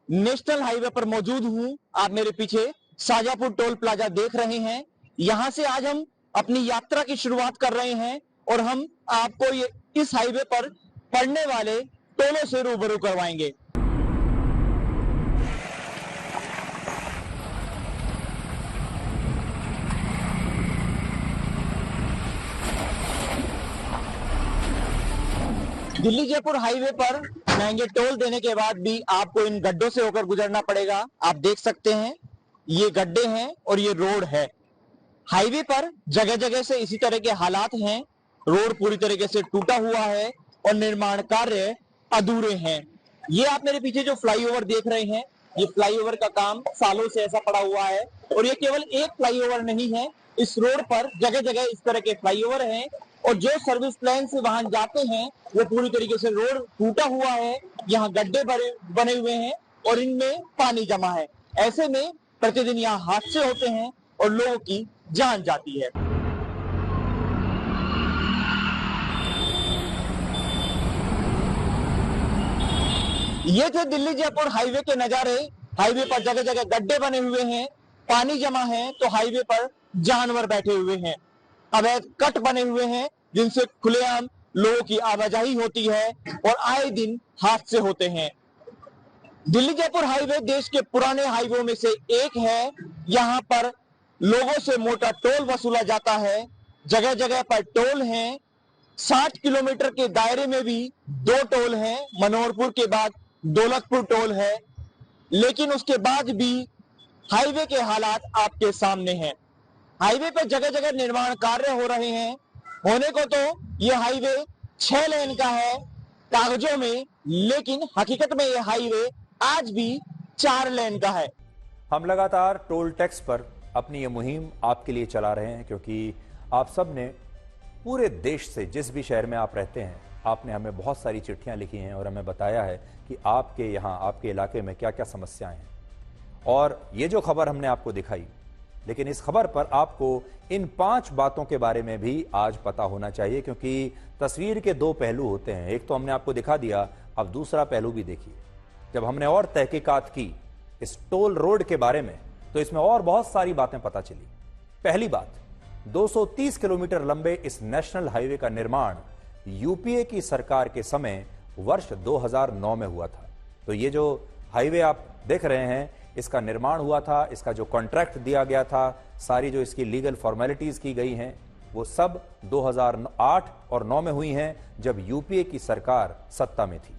नेशनल हाईवे पर मौजूद हूं। आप मेरे पीछे शाजापुर टोल प्लाजा देख रहे हैं। यहां से आज हम अपनी यात्रा की शुरुआत कर रहे हैं और हम आपको इस हाईवे पर पड़ने वाले टोलों से रूबरू करवाएंगे। दिल्ली जयपुर हाईवे पर महंगे टोल देने के बाद भी आपको इन गड्ढों से होकर गुजरना पड़ेगा। आप देख सकते हैं ये गड्ढे हैं और ये रोड है। हाईवे पर जगह जगह से इसी तरह के हालात हैं। रोड पूरी तरीके से टूटा हुआ है और निर्माण कार्य अधूरे हैं। ये आप मेरे पीछे जो फ्लाईओवर देख रहे हैं, ये फ्लाईओवर का काम सालों से ऐसा पड़ा हुआ है और ये केवल एक फ्लाईओवर नहीं है। इस रोड पर जगह जगह इस तरह के फ्लाईओवर हैं और जो सर्विस प्लान से वाहन जाते हैं वो पूरी तरीके से रोड टूटा हुआ है। यहाँ गड्ढे बने हुए हैं और इनमें पानी जमा है। ऐसे में प्रतिदिन यहाँ हादसे होते हैं और लोगों की जान जाती है। ये थे दिल्ली जयपुर हाईवे के नजारे। हाईवे पर जगह जगह गड्ढे बने हुए हैं, पानी जमा है तो हाईवे पर जानवर बैठे हुए हैं। अवैध कट बने हुए हैं जिनसे खुलेआम लोगों की आवाजाही होती है और आए दिन हादसे होते हैं। दिल्ली जयपुर हाईवे देश के पुराने हाईवे में से एक है। यहाँ पर लोगों से मोटा टोल वसूला जाता है। जगह जगह पर टोल हैं। 60 किलोमीटर के दायरे में भी 2 टोल हैं। मनोहरपुर के बाद दौलतपुर टोल है, लेकिन उसके बाद भी हाईवे के हालात आपके सामने हैं। हाईवे पर जगह जगह निर्माण कार्य हो रहे हैं। होने को तो ये हाईवे 6 लेन का है, कागजों में, लेकिन हकीकत में यह हाईवे आज भी 4 लेन का है। हम लगातार टोल टैक्स पर अपनी ये मुहिम आपके लिए चला रहे हैं, क्योंकि आप सब ने पूरे देश से, जिस भी शहर में आप रहते हैं, आपने हमें बहुत सारी चिट्ठियां लिखी हैं और हमें बताया है कि आपके यहाँ, आपके इलाके में क्या क्या समस्याएं हैं। और ये जो खबर हमने आपको दिखाई, लेकिन इस खबर पर आपको इन 5 बातों के बारे में भी आज पता होना चाहिए, क्योंकि तस्वीर के 2 पहलू होते हैं। एक तो हमने आपको दिखा दिया, अब दूसरा पहलू भी देखिए। जब हमने और तहकीकात की इस टोल रोड के बारे में, तो इसमें और बहुत सारी बातें पता चली। पहली बात, 230 किलोमीटर लंबे इस नेशनल हाईवे का निर्माण यूपीए की सरकार के समय वर्ष 2009 में हुआ था। तो ये जो हाईवे आप देख रहे हैं, इसका निर्माण हुआ था, इसका जो कॉन्ट्रैक्ट दिया गया था, सारी जो इसकी लीगल फॉर्मेलिटीज की गई हैं, वो सब 2008 और 9 में हुई हैं, जब यूपीए की सरकार सत्ता में थी।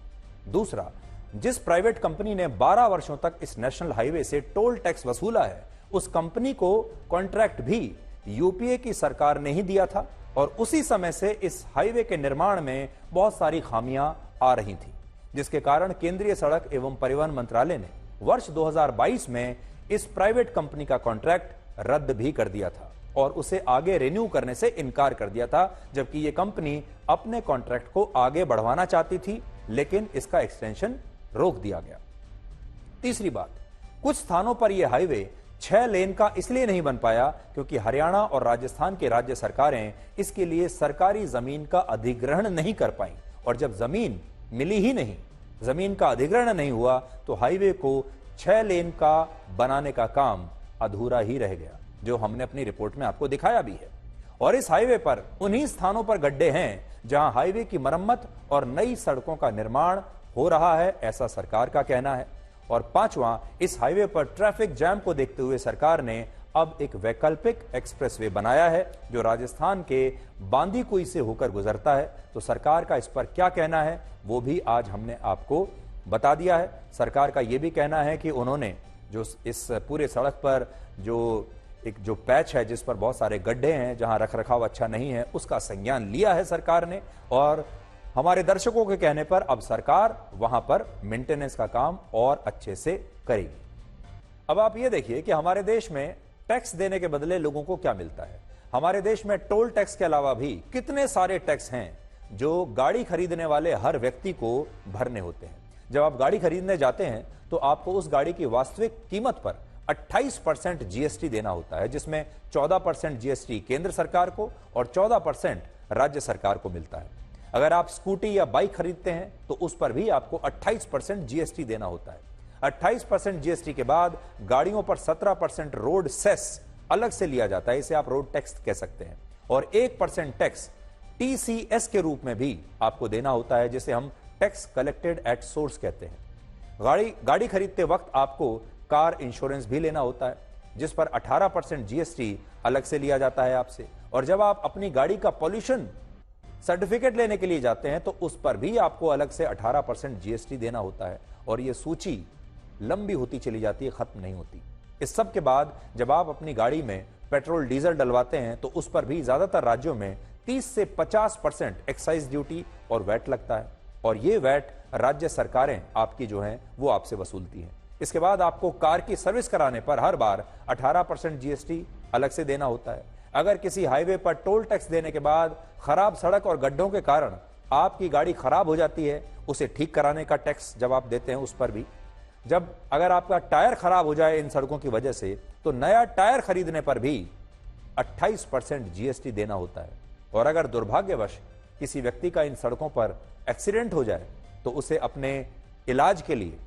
दूसरा, जिस प्राइवेट कंपनी ने 12 वर्षों तक इस नेशनल हाईवे से टोल टैक्स वसूला है, उस कंपनी को कॉन्ट्रैक्ट भी यूपीए की सरकार ने ही दिया था, और उसी समय से इस हाईवे के निर्माण में बहुत सारी खामियां आ रही थी, जिसके कारण केंद्रीय सड़क एवं परिवहन मंत्रालय ने वर्ष 2022 में इस प्राइवेट कंपनी का कॉन्ट्रैक्ट रद्द भी कर दिया था और उसे आगे रिन्यू करने से इनकार कर दिया था, जबकि यह कंपनी अपने कॉन्ट्रैक्ट को आगे बढ़वाना चाहती थी, लेकिन इसका एक्सटेंशन रोक दिया गया। तीसरी बात, कुछ स्थानों पर यह हाईवे 6 लेन का इसलिए नहीं बन पाया क्योंकि हरियाणा और राजस्थान की राज्य सरकारें इसके लिए सरकारी जमीन का अधिग्रहण नहीं कर पाई, और जब जमीन मिली ही नहीं, जमीन का अधिग्रहण नहीं हुआ, तो हाईवे को 6 लेन का बनाने का काम अधूरा ही रह गया, जो हमने अपनी रिपोर्ट में आपको दिखाया भी है। और इस हाईवे पर उन्हीं स्थानों पर गड्ढे हैं जहां हाईवे की मरम्मत और नई सड़कों का निर्माण हो रहा है, ऐसा सरकार का कहना है। और पांचवां, इस हाईवे पर ट्रैफिक जैम को देखते हुए सरकार ने अब एक वैकल्पिक एक्सप्रेसवे बनाया है जो राजस्थान के बांदीकुई से होकर गुजरता है। तो सरकार का इस पर क्या कहना है, वो भी आज हमने आपको बता दिया है। सरकार का यह भी कहना है कि उन्होंने जो इस पूरे सड़क पर जो पैच है, जिस पर बहुत सारे गड्ढे हैं, जहां रखरखाव अच्छा नहीं है, उसका संज्ञान लिया है सरकार ने, और हमारे दर्शकों के कहने पर अब सरकार वहां पर मेंटेनेंस का काम और अच्छे से करेगी। अब आप ये देखिए कि हमारे देश में टैक्स देने के बदले लोगों को क्या मिलता है। हमारे देश में टोल टैक्स के अलावा भी कितने सारे टैक्स हैं जो गाड़ी खरीदने वाले हर व्यक्ति को भरने होते हैं। जब आप गाड़ी खरीदने जाते हैं तो आपको उस गाड़ी की वास्तविक कीमत पर 28% जीएसटी देना होता है, जिसमें 14% जीएसटी केंद्र सरकार को और 14% राज्य सरकार को मिलता है। अगर आप स्कूटी या बाइक खरीदते हैं तो उस पर भी आपको 28% जीएसटी देना होता है। 28% जीएसटी के बाद गाड़ियों पर 17% रोड सेस अलग से लिया जाता है, इसे आप रोड टैक्स कह सकते हैं, और 1% टैक्स टीसीएस के रूप में भी आपको देना होता है, जिसे हम टैक्स कलेक्टेड एट सोर्स कहते हैं। गाड़ी खरीदते वक्त आपको कार इंश्योरेंस भी लेना होता है, जिस पर 18% जीएसटी अलग से लिया जाता है आपसे। और जब आप अपनी गाड़ी का पॉल्यूशन सर्टिफिकेट लेने के लिए जाते हैं तो उस पर भी आपको अलग से 18% जीएसटी देना होता है। और यह सूची लंबी होती चली जाती है, खत्म नहीं होती। इस सब के बाद जब आप अपनी गाड़ी में पेट्रोल डीजल डलवाते हैं तो उस पर भी ज्यादातर राज्यों में 30 से 50% एक्साइज ड्यूटी और वैट लगता है, और ये वैट राज्य सरकारें आपकी जो हैं वो आपसे वसूलती हैं। इसके बाद आपको कार की सर्विस कराने पर हर बार 18% जीएसटी अलग से देना होता है। अगर किसी हाईवे पर टोल टैक्स देने के बाद खराब सड़क और गड्ढों के कारण आपकी गाड़ी खराब हो जाती है, उसे ठीक कराने का टैक्स जब आप देते हैं उस पर भी। अगर आपका टायर खराब हो जाए इन सड़कों की वजह से, तो नया टायर खरीदने पर भी 28% जीएसटी देना होता है। और अगर दुर्भाग्यवश किसी व्यक्ति का इन सड़कों पर एक्सीडेंट हो जाए तो उसे अपने इलाज के लिए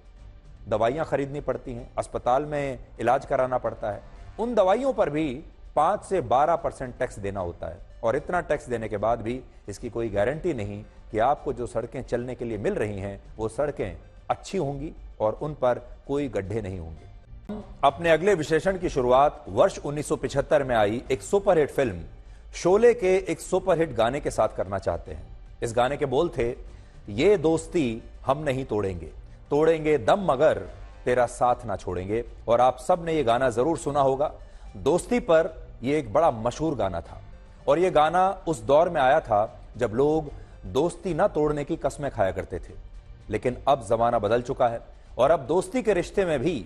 दवाइयां खरीदनी पड़ती हैं, अस्पताल में इलाज कराना पड़ता है। उन दवाइयों पर भी 5 से 12% टैक्स देना होता है। और इतना टैक्स देने के बाद भी इसकी कोई गारंटी नहीं कि आपको जो सड़कें चलने के लिए मिल रही हैं वो सड़कें अच्छी होंगी और उन पर कोई गड्ढे नहीं होंगे। अपने अगले विश्लेषण की शुरुआत वर्ष 1975 में आई एक सुपरहिट फिल्म शोले के एक सुपरहिट गाने के साथ करना चाहते हैं। इस गाने के बोल थे, ये दोस्ती हम नहीं तोड़ेंगे, तोड़ेंगे दम मगर तेरा साथ ना छोड़ेंगे। और आप सब ने यह गाना जरूर सुना होगा। दोस्ती पर यह एक बड़ा मशहूर गाना था, और यह गाना उस दौर में आया था जब लोग दोस्ती ना तोड़ने की कस्में खाया करते थे। लेकिन अब जमाना बदल चुका है और अब दोस्ती के रिश्ते में भी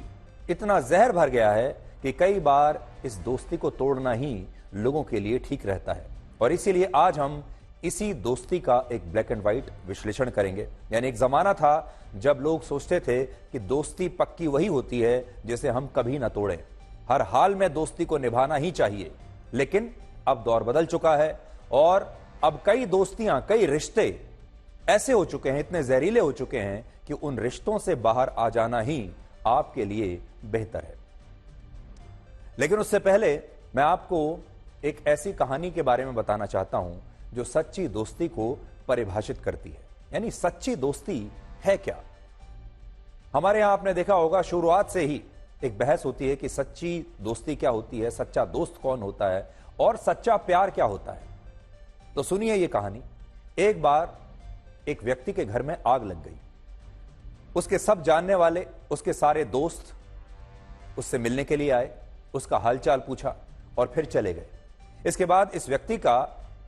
इतना जहर भर गया है कि कई बार इस दोस्ती को तोड़ना ही लोगों के लिए ठीक रहता है। और इसीलिए आज हम इसी दोस्ती का एक ब्लैक एंड व्हाइट विश्लेषण करेंगे। यानी एक जमाना था जब लोग सोचते थे कि दोस्ती पक्की वही होती है जिसे हम कभी ना तोड़ें, हर हाल में दोस्ती को निभाना ही चाहिए। लेकिन अब दौर बदल चुका है और अब कई दोस्तियां, कई रिश्ते ऐसे हो चुके हैं, इतने जहरीले हो चुके हैं कि उन रिश्तों से बाहर आ जाना ही आपके लिए बेहतर है। लेकिन उससे पहले मैं आपको एक ऐसी कहानी के बारे में बताना चाहता हूं जो सच्ची दोस्ती को परिभाषित करती है। यानी सच्ची दोस्ती है क्या। हमारे यहां आपने देखा होगा शुरुआत से ही एक बहस होती है कि सच्ची दोस्ती क्या होती है, सच्चा दोस्त कौन होता है और सच्चा प्यार क्या होता है। तो सुनिए ये कहानी। एक बार एक व्यक्ति के घर में आग लग गई। उसके सब जानने वाले, उसके सारे दोस्त उससे मिलने के लिए आए, उसका हालचाल पूछा और फिर चले गए। इसके बाद इस व्यक्ति का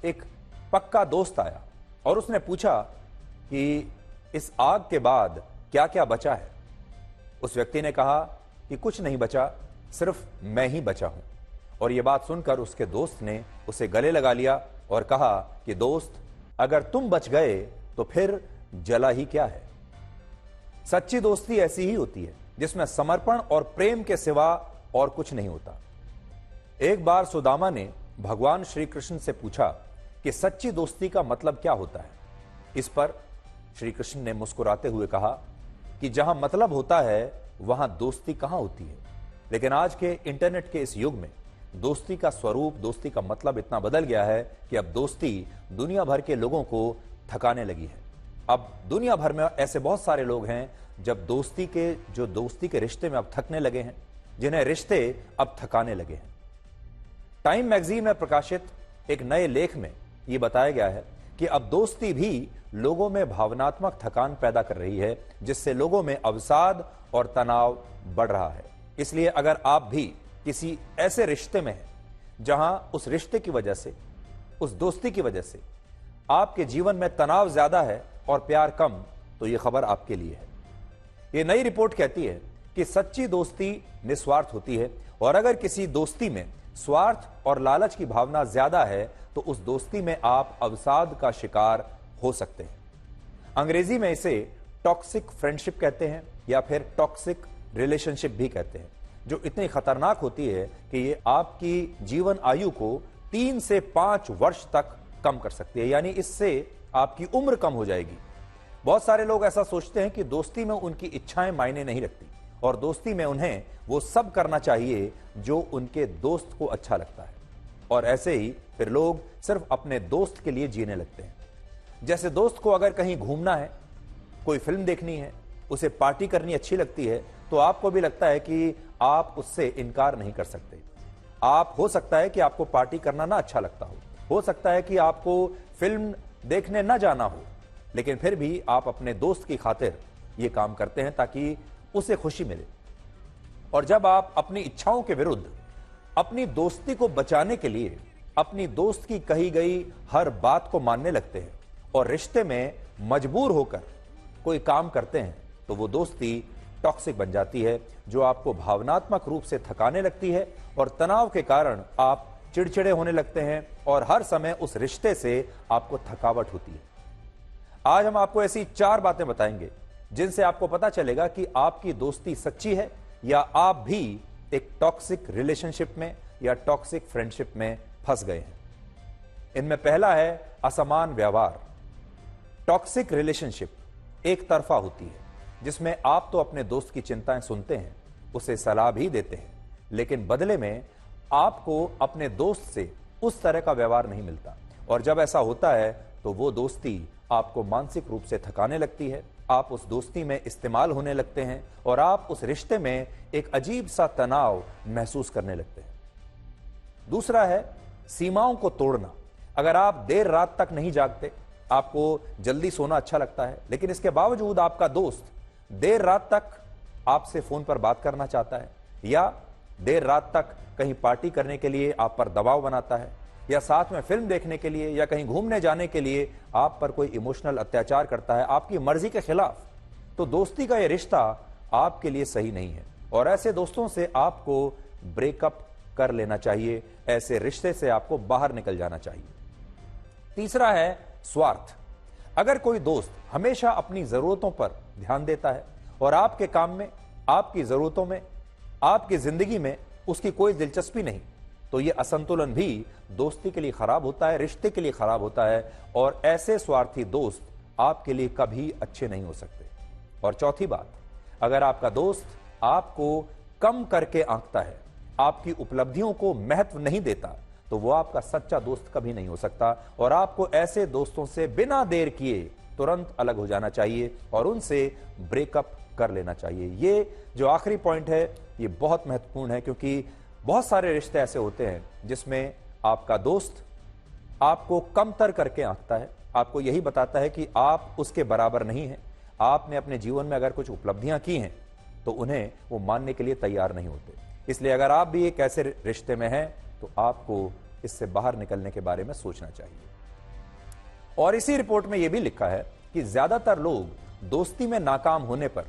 एक पक्का दोस्त आया और उसने पूछा कि इस आग के बाद क्या क्या बचा है। उस व्यक्ति ने कहा कि कुछ नहीं बचा, सिर्फ मैं ही बचा हूं। और यह बात सुनकर उसके दोस्त ने उसे गले लगा लिया और कहा कि दोस्त, अगर तुम बच गए तो फिर जला ही क्या है। सच्ची दोस्ती ऐसी ही होती है जिसमें समर्पण और प्रेम के सिवा और कुछ नहीं होता। एक बार सुदामा ने भगवान श्री कृष्ण से पूछा कि सच्ची दोस्ती का मतलब क्या होता है। इस पर श्री कृष्ण ने मुस्कुराते हुए कहा कि जहां मतलब होता है वहां दोस्ती कहां होती है। लेकिन आज के इंटरनेट के इस युग में दोस्ती का स्वरूप, दोस्ती का मतलब इतना बदल गया है कि अब दोस्ती दुनिया भर के लोगों को थकाने लगी है। अब दुनिया भर में ऐसे बहुत सारे लोग हैं जब दोस्ती के रिश्ते में अब थकने लगे हैं, जिन्हें रिश्ते अब थकाने लगे हैं। टाइम मैगजीन में प्रकाशित एक नए लेख में यह बताया गया है कि अब दोस्ती भी लोगों में भावनात्मक थकान पैदा कर रही है, जिससे लोगों में अवसाद और तनाव बढ़ रहा है। इसलिए अगर आप भी किसी ऐसे रिश्ते में हैं जहां उस रिश्ते की वजह से, उस दोस्ती की वजह से आपके जीवन में तनाव ज्यादा है और प्यार कम, तो यह खबर आपके लिए है। यह नई रिपोर्ट कहती है कि सच्ची दोस्ती निस्वार्थ होती है और अगर किसी दोस्ती में स्वार्थ और लालच की भावना ज्यादा है तो उस दोस्ती में आप अवसाद का शिकार हो सकते हैं। अंग्रेजी में इसे टॉक्सिक फ्रेंडशिप कहते हैं या फिर टॉक्सिक रिलेशनशिप भी कहते हैं, जो इतनी खतरनाक होती है कि ये आपकी जीवन आयु को 3 से 5 वर्ष तक कम कर सकती है। यानी इससे आपकी उम्र कम हो जाएगी। बहुत सारे लोग ऐसा सोचते हैं कि दोस्ती में उनकी इच्छाएं मायने नहीं रखती और दोस्ती में उन्हें वो सब करना चाहिए जो उनके दोस्त को अच्छा लगता है। और ऐसे ही फिर लोग सिर्फ अपने दोस्त के लिए जीने लगते हैं। जैसे दोस्त को अगर कहीं घूमना है, कोई फिल्म देखनी है, उसे पार्टी करनी अच्छी लगती है, तो आपको भी लगता है कि आप उससे इनकार नहीं कर सकते। आप, हो सकता है कि आपको पार्टी करना ना अच्छा लगता हो सकता है कि आपको फिल्म देखने ना जाना हो, लेकिन फिर भी आप अपने दोस्त की खातिर यह काम करते हैं ताकि उसे खुशी मिले। और जब आप अपनी इच्छाओं के विरुद्ध अपनी दोस्ती को बचाने के लिए अपनी दोस्त की कही गई हर बात को मानने लगते हैं और रिश्ते में मजबूर होकर कोई काम करते हैं, तो वो दोस्ती टॉक्सिक बन जाती है, जो आपको भावनात्मक रूप से थकाने लगती है और तनाव के कारण आप चिड़चिड़े होने लगते हैं और हर समय उस रिश्ते से आपको थकावट होती है। आज हम आपको ऐसी 4 बातें बताएंगे जिनसे आपको पता चलेगा कि आपकी दोस्ती सच्ची है या आप भी एक टॉक्सिक रिलेशनशिप में या टॉक्सिक फ्रेंडशिप में फंस गए हैं। इनमें पहला है असमान व्यवहार। टॉक्सिक रिलेशनशिप एक तरफा होती है, जिसमें आप तो अपने दोस्त की चिंताएं सुनते हैं, उसे सलाह भी देते हैं, लेकिन बदले में आपको अपने दोस्त से उस तरह का व्यवहार नहीं मिलता। और जब ऐसा होता है तो वो दोस्ती आपको मानसिक रूप से थकाने लगती है, आप उस दोस्ती में इस्तेमाल होने लगते हैं और आप उस रिश्ते में एक अजीब सा तनाव महसूस करने लगते हैं। दूसरा है सीमाओं को तोड़ना। अगर आप देर रात तक नहीं जागते, आपको जल्दी सोना अच्छा लगता है, लेकिन इसके बावजूद आपका दोस्त देर रात तक आपसे फोन पर बात करना चाहता है या देर रात तक कहीं पार्टी करने के लिए आप पर दबाव बनाता है या साथ में फिल्म देखने के लिए या कहीं घूमने जाने के लिए आप पर कोई इमोशनल अत्याचार करता है आपकी मर्जी के खिलाफ, तो दोस्ती का यह रिश्ता आपके लिए सही नहीं है और ऐसे दोस्तों से आपको ब्रेकअप कर लेना चाहिए। ऐसे रिश्ते से आपको बाहर निकल जाना चाहिए। तीसरा है स्वार्थ। अगर कोई दोस्त हमेशा अपनी जरूरतों पर ध्यान देता है और आपके काम में, आपकी जरूरतों में, आपकी जिंदगी में उसकी कोई दिलचस्पी नहीं, तो यह असंतुलन भी दोस्ती के लिए खराब होता है, रिश्ते के लिए खराब होता है और ऐसे स्वार्थी दोस्त आपके लिए कभी अच्छे नहीं हो सकते। और चौथी बात, अगर आपका दोस्त आपको कम करके आंकता है, आपकी उपलब्धियों को महत्व नहीं देता, तो वो आपका सच्चा दोस्त कभी नहीं हो सकता और आपको ऐसे दोस्तों से बिना देर किए तुरंत अलग हो जाना चाहिए और उनसे ब्रेकअप कर लेना चाहिए। ये जो आखिरी पॉइंट है ये बहुत महत्वपूर्ण है, क्योंकि बहुत सारे रिश्ते ऐसे होते हैं जिसमें आपका दोस्त आपको कमतर करके आंकता है, आपको यही बताता है कि आप उसके बराबर नहीं हैं। आपने अपने जीवन में अगर कुछ उपलब्धियां की हैं तो उन्हें वो मानने के लिए तैयार नहीं होते। इसलिए अगर आप भी एक ऐसे रिश्ते में हैं तो आपको इससे बाहर निकलने के बारे में सोचना चाहिए। और इसी रिपोर्ट में यह भी लिखा है कि ज्यादातर लोग दोस्ती में नाकाम होने पर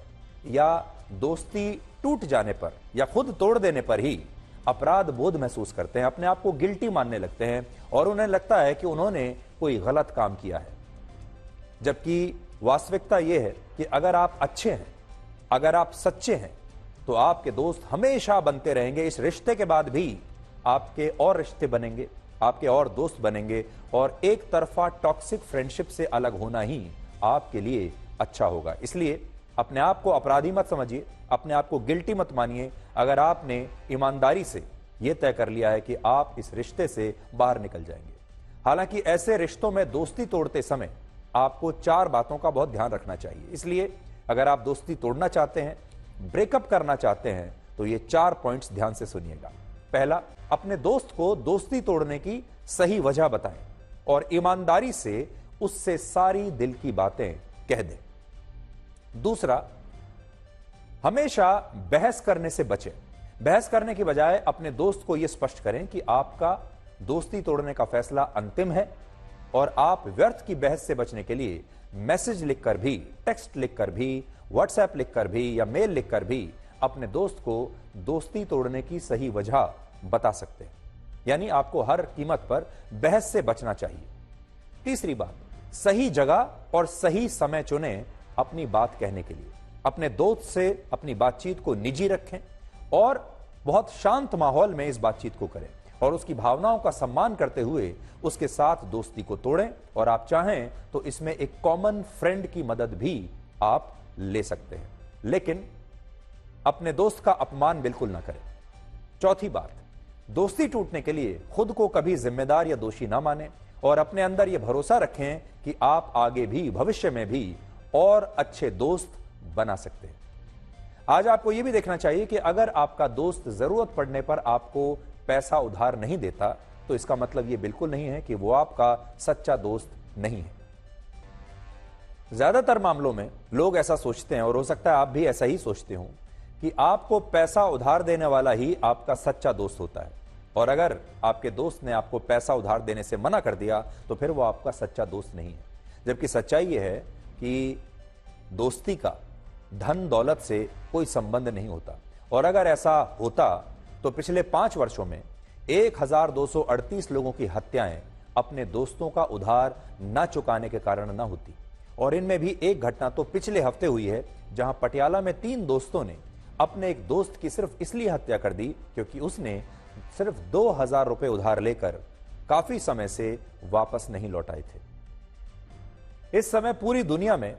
या दोस्ती टूट जाने पर या खुद तोड़ देने पर ही अपराध बोध महसूस करते हैं, अपने आप को गिल्टी मानने लगते हैं और उन्हें लगता है कि उन्होंने कोई गलत काम किया है। जबकि वास्तविकता यह है कि अगर आप अच्छे हैं, अगर आप सच्चे हैं, तो आपके दोस्त हमेशा बनते रहेंगे। इस रिश्ते के बाद भी आपके और रिश्ते बनेंगे, आपके और दोस्त बनेंगे और एक तरफा टॉक्सिक फ्रेंडशिप से अलग होना ही आपके लिए अच्छा होगा। इसलिए अपने आप को अपराधी मत समझिए, अपने आप को गिल्टी मत मानिए अगर आपने ईमानदारी से यह तय कर लिया है कि आप इस रिश्ते से बाहर निकल जाएंगे। हालांकि ऐसे रिश्तों में दोस्ती तोड़ते समय आपको 4 बातों का बहुत ध्यान रखना चाहिए। इसलिए अगर आप दोस्ती तोड़ना चाहते हैं, ब्रेकअप करना चाहते हैं, तो ये 4 पॉइंट्स ध्यान से सुनिएगा। पहला, अपने दोस्त को दोस्ती तोड़ने की सही वजह बताएं और ईमानदारी से उससे सारी दिल की बातें कह दें। दूसरा, हमेशा बहस करने से बचें। बहस करने की बजाय अपने दोस्त को यह स्पष्ट करें कि आपका दोस्ती तोड़ने का फैसला अंतिम है और आप व्यर्थ की बहस से बचने के लिए मैसेज लिखकर भी, टेक्स्ट लिखकर भी, व्हाट्सएप लिखकर भी या मेल लिखकर भी अपने दोस्त को दोस्ती तोड़ने की सही वजह बता सकते हैं। यानी आपको हर कीमत पर बहस से बचना चाहिए। तीसरी बात, सही जगह और सही समय चुनें अपनी बात कहने के लिए। अपने दोस्त से अपनी बातचीत को निजी रखें और बहुत शांत माहौल में इस बातचीत को करें और उसकी भावनाओं का सम्मान करते हुए उसके साथ दोस्ती को तोड़ें और आप चाहें तो इसमें एक कॉमन फ्रेंड की मदद भी आप ले सकते हैं, लेकिन अपने दोस्त का अपमान बिल्कुल ना करें। चौथी बात, दोस्ती टूटने के लिए खुद को कभी जिम्मेदार या दोषी ना माने और अपने अंदर यह भरोसा रखें कि आप आगे भी, भविष्य में भी और अच्छे दोस्त बना सकते हैं। आज आपको यह भी देखना चाहिए कि अगर आपका दोस्त जरूरत पड़ने पर आपको पैसा उधार नहीं देता, तो इसका मतलब यह बिल्कुल नहीं है कि वो आपका सच्चा दोस्त नहीं है। ज्यादातर मामलों में लोग ऐसा सोचते हैं और हो सकता है आप भी ऐसा ही सोचते हो कि आपको पैसा उधार देने वाला ही आपका सच्चा दोस्त होता है और अगर आपके दोस्त ने आपको पैसा उधार देने से मना कर दिया तो फिर वो आपका सच्चा दोस्त नहीं है। जबकि सच्चाई यह है कि दोस्ती का धन दौलत से कोई संबंध नहीं होता और अगर ऐसा होता तो पिछले 5 वर्षों में 1238 लोगों की हत्याएं अपने दोस्तों का उधार न चुकाने के कारण न होती। और इनमें भी एक घटना तो पिछले हफ्ते हुई है जहां पटियाला में 3 दोस्तों ने अपने एक दोस्त की सिर्फ इसलिए हत्या कर दी क्योंकि उसने सिर्फ 2000 रुपए उधार लेकर काफी समय से वापस नहीं लौटाए थे। इस समय पूरी दुनिया में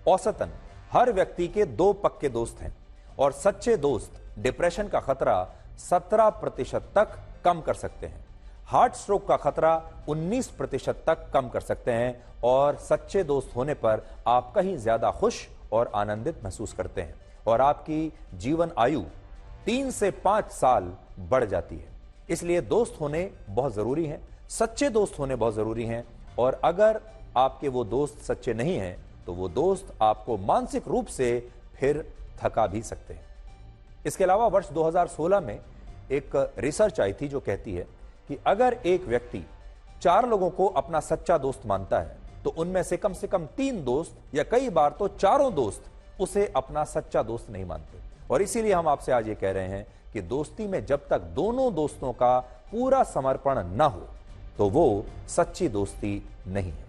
औसतन हर व्यक्ति के 2 पक्के दोस्त हैं और सच्चे दोस्त डिप्रेशन का खतरा 17% तक कम कर सकते हैं, हार्ट स्ट्रोक का खतरा 19% तक कम कर सकते हैं और सच्चे दोस्त होने पर आप कहीं ज्यादा खुश और आनंदित महसूस करते हैं और आपकी जीवन आयु 3 से 5 साल बढ़ जाती है। इसलिए दोस्त होने बहुत जरूरी हैं, सच्चे दोस्त होने बहुत जरूरी हैं और अगर आपके वो दोस्त सच्चे नहीं हैं तो वो दोस्त आपको मानसिक रूप से फिर थका भी सकते हैं। इसके अलावा वर्ष 2016 में एक रिसर्च आई थी जो कहती है कि कि अगर एक व्यक्ति 4 लोगों को अपना सच्चा दोस्त मानता है तो उनमें से कम 3 दोस्त या कई बार तो चारों दोस्त उसे अपना सच्चा दोस्त नहीं मानते। और इसीलिए हम आपसे आज ये कह रहे हैं कि दोस्ती में जब तक दोनों दोस्तों का पूरा समर्पण न हो तो वो सच्ची दोस्ती नहीं है।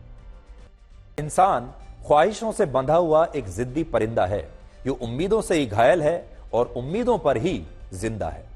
इंसान ख्वाहिशों से बंधा हुआ एक जिद्दी परिंदा है, जो उम्मीदों से ही घायल है और उम्मीदों पर ही जिंदा है।